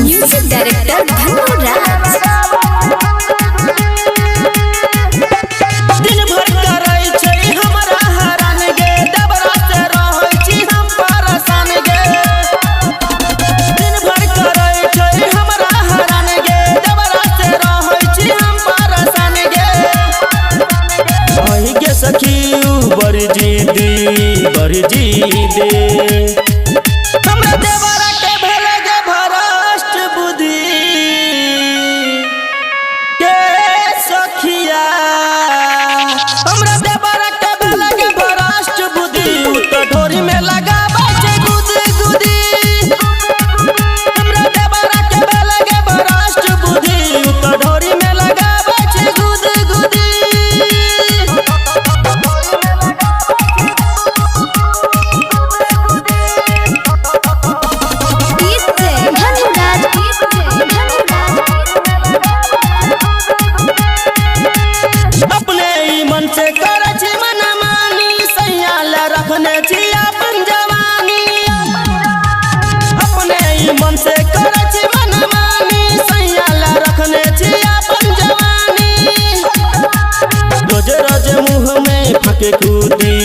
Music director Dhanuraj. दिन भर करै छै हमरा हरान गे, डबरा से रहै छी हम परेशान गे। दिन भर करै छै हमरा हरान गे, डबरा से रहै छी हम परेशान गे। ओही गे सखी बड़ जीदी हमरा देवरा के भेल गे भ्रष्ट बुद्धि के सखिया। हमरा देवरा के भेल गे भ्रष्ट बुद्धि, उ तो ढोरी में लगाबै छै गुदी। हमरा देवरा के भेल गे भ्रष्ट बुद्धि, उ तो ढोरी में लगाबै छै गुदी। अपने ही मन से करे छी मनमानी, सैया ले रखने छी अपन जवानी। अपने ही मन से करे छी मनमानी, सैया ले रखने छी अपन जवानी। रोज रोज मुँह में फके कूदी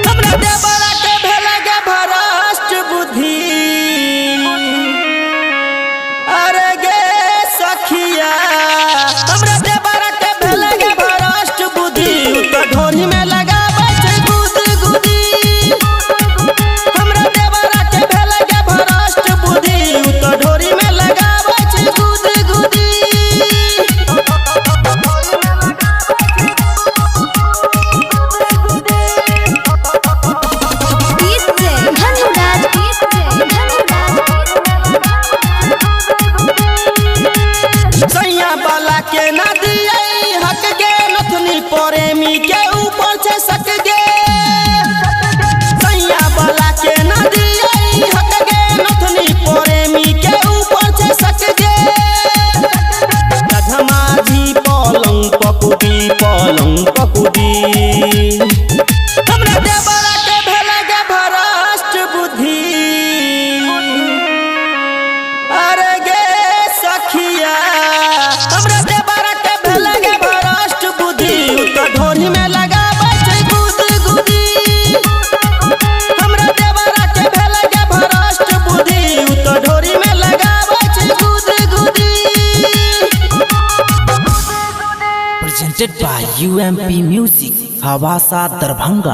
हमरा देवरा के भेल गे भ्रष्ट बुद्धि। अरे गे सखिया हमरा देवरा के भेल गे भ्रष्ट बुद्धि, उ तो ढोरी में लगाबै छै गुदी। हमरा देवरा के भेल गे भ्रष्ट बुद्धि, उ तो ढोरी में लगाबै छै गुदी। सैया बाला के ना दिए हक गे, नथनी प्रेमी के ऊपर से सक गे। सैया बाला के ना दिए हक गे, नथनी प्रेमी के ऊपर से सक गे। माझी पलंग पकुदी हमरा देवरा के भेल गे भ्रष्ट बुद्धि। अरे गे सखिया हमरा देवरा के भेल गे भ्रष्ट बुद्धि, उ तो ढोरी में लगाबै छै गुदी। हमरा देवरा के भेल गे भ्रष्ट बुद्धि, उ तो ढोरी में लगाबै छै गुदी। Presented by UMP Music, Hawassa, Darbhanga।